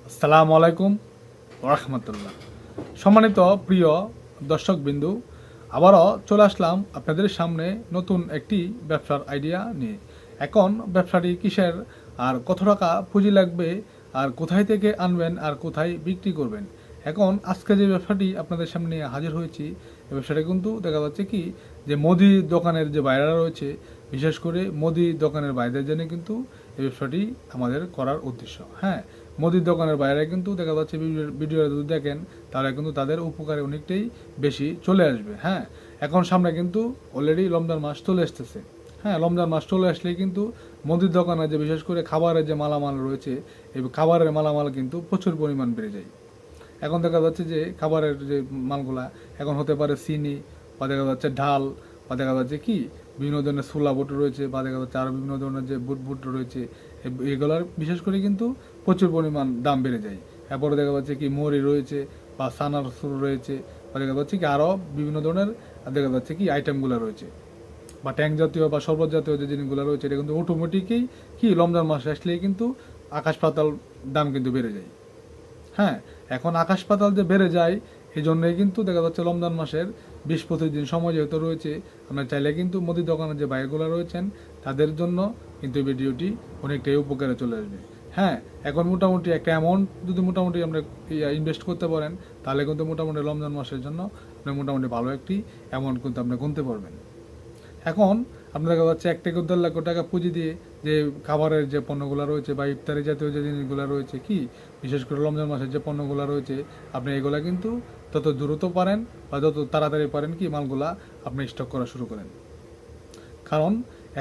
আসসালামু আলাইকুম রাহমাতুল্লাহ। সম্মানিত প্রিয় দর্শকবিন্দু, আবারও চলে আসলাম আপনাদের সামনে নতুন একটি ব্যবসার আইডিয়া নিয়ে। এখন ব্যবসাটি কিসের, আর কত টাকা পুঁজি লাগবে, আর কোথায় থেকে আনবেন, আর কোথায় বিক্রি করবেন। এখন আজকে যে ব্যবসাটি আপনাদের সামনে নিয়ে হাজির হয়েছি, এই ব্যবসাটা কিন্তু দেখা যাচ্ছে কি যে মুদি দোকানের যে বাইরেরা রয়েছে, বিশেষ করে মুদি দোকানের বাইরের জন্য কিন্তু এই ব্যবসাটি আমাদের করার উদ্দেশ্য। হ্যাঁ, মুদির দোকানের বাইরে কিন্তু দেখা যাচ্ছে ভিডিওটা যদি দেখেন তাহলে কিন্তু তাদের উপকারে অনেকটাই বেশি চলে আসবে। হ্যাঁ, এখন সামনে কিন্তু অলরেডি রমজান মাস চলে আসতেছে। হ্যাঁ, রমজান মাস চলে আসলেই কিন্তু মুদির দোকানে যে বিশেষ করে খাবারের যে মালামাল রয়েছে, এই খাবারের মালামাল কিন্তু প্রচুর পরিমাণ বেড়ে যায়। এখন দেখা যাচ্ছে যে খাবারের যে মালগুলা এখন হতে পারে চিনি, বা দেখা যাচ্ছে ডাল, বা দেখা যাচ্ছে কি বিভিন্ন ধরনের ছোলা বুট রয়েছে, বা দেখা যাচ্ছে আরও বিভিন্ন ধরনের যে বুট রয়েছে, এগুলার বিশেষ করে কিন্তু প্রচুর পরিমাণ দাম বেড়ে যায়। এরপরে দেখা যাচ্ছে কি মুড়ি রয়েছে, বা সানার সুর রয়েছে, বা দেখা যাচ্ছে কি আরও বিভিন্ন ধরনের দেখা যাচ্ছে কি আইটেমগুলো রয়েছে, বা ট্যাঙ্ক জাতীয় বা শরবত জাতীয় যে জিনিসগুলো রয়েছে, এটা কিন্তু অটোমেটিকই কি রমজান মাসে আসলেই কিন্তু আকাশ পাতাল দাম কিন্তু বেড়ে যায়। হ্যাঁ, এখন আকাশ পাতাল যে বেড়ে যায়, এই জন্যই কিন্তু দেখা যাচ্ছে রমজান মাসের 20-25 দিন সময় যেহেতু রয়েছে, আমরা চাইলে কিন্তু মুদির দোকানের যে ভাইগুলো রয়েছেন তাদের জন্য কিন্তু এই ভিডিওটি অনেকটাই উপকারে চলে আসবে। হ্যাঁ, এখন মোটামুটি একটা অ্যামাউন্ট যদি মোটামুটি আমরা ইনভেস্ট করতে পারেন, তাহলে কিন্তু মোটামুটি রমজান মাসের জন্য আপনি মোটামুটি ভালো একটি অ্যামাউন্ট কিন্তু আপনি গুনতে পারবেন। এখন আপনার দেখা যাচ্ছে 1 থেকে 1.5 লক্ষ টাকা পুঁজি দিয়ে যে খাবারের যে পণ্যগুলো রয়েছে, বা ইফতারি জাতীয় যে জিনিসগুলো রয়েছে, কি বিশেষ করে রমজান মাসের যে পণ্যগুলো রয়েছে, আপনি এগুলা কিন্তু যত দ্রুত পারেন বা যত তাড়াতাড়ি পারেন কি মালগুলা আপনি স্টক করা শুরু করেন। কারণ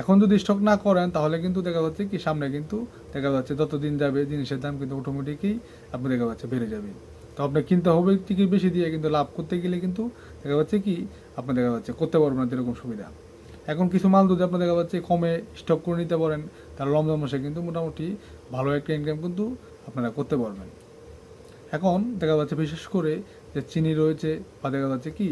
এখন যদি স্টক না করেন তাহলে কিন্তু দেখা যাচ্ছে কি সামনে কিন্তু দেখা যাচ্ছে যত দিন যাবে জিনিসের দাম কিন্তু অটোমেটিকই আপনি দেখা যাচ্ছে বেড়ে যাবে। তো আপনি কিনতে হবে ঠিকই বেশি দিয়ে, কিন্তু লাভ করতে গেলে কিন্তু দেখা যাচ্ছে কি আপনি দেখা যাচ্ছে করতে পারবেন না এরকম সুবিধা। এখন কিছু মাল যদি আপনি দেখা যাচ্ছে কমে স্টক করে নিতে পারেন, তাহলে রমজান মাসে কিন্তু মোটামুটি ভালো একটা ইনকাম কিন্তু আপনারা করতে পারবেন। এখন দেখা যাচ্ছে বিশেষ করে যে চিনি রয়েছে, বা দেখা যাচ্ছে কি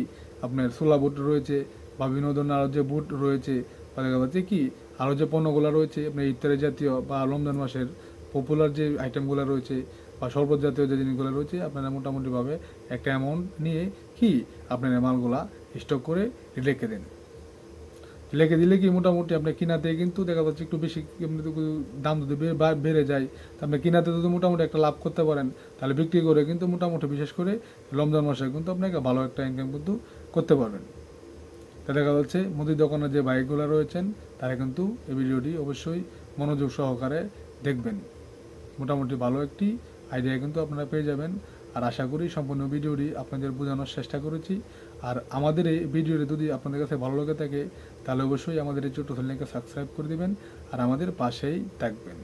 আপনার ছোলা বুট রয়েছে, বা বিভিন্ন ধরনের আরও যে বুট রয়েছে, বা দেখা যাচ্ছে কি আরও যে পণ্যগুলো রয়েছে আপনার ইফতারি জাতীয় বা রমজান মাসের পপুলার যে আইটেমগুলো রয়েছে, বা শরবত জাতীয় যে জিনিসগুলো রয়েছে, আপনারা মোটামুটিভাবে একটা অ্যামাউন্ট নিয়ে কি আপনারা মালগুলা স্টক করে রেখে দেন। লেগে দিলে কি মোটামুটি আপনার কিনাতে কিন্তু দেখা যাচ্ছে একটু বেশি দাম যদি বেড়ে যায়, তা আপনি কিনাতে যদি মোটামুটি একটা লাভ করতে পারেন, তাহলে বিক্রি করে কিন্তু মোটামুটি বিশেষ করে রমজান মাসে কিন্তু আপনাকে ভালো একটা ইনকাম কিন্তু করতে পারবেন। তা দেখা যাচ্ছে মুদির দোকানের যে বাইকগুলো রয়েছেন তারা কিন্তু এই ভিডিওটি অবশ্যই মনোযোগ সহকারে দেখবেন। মোটামুটি ভালো একটি আইডিয়া কিন্তু আপনারা পেয়ে যাবেন। আর আশা করি সম্পূর্ণ ভিডিওটি আপনাদের বোঝানোর চেষ্টা করেছি। আর আমাদের এই ভিডিওটি যদি আপনাদের কাছে ভালো লেগে থাকে, তাহলে অবশ্যই আমাদের এই ছোট্ট চ্যানেলকে সাবস্ক্রাইব করে দিবেন আর আমাদের পাশেই থাকবেন।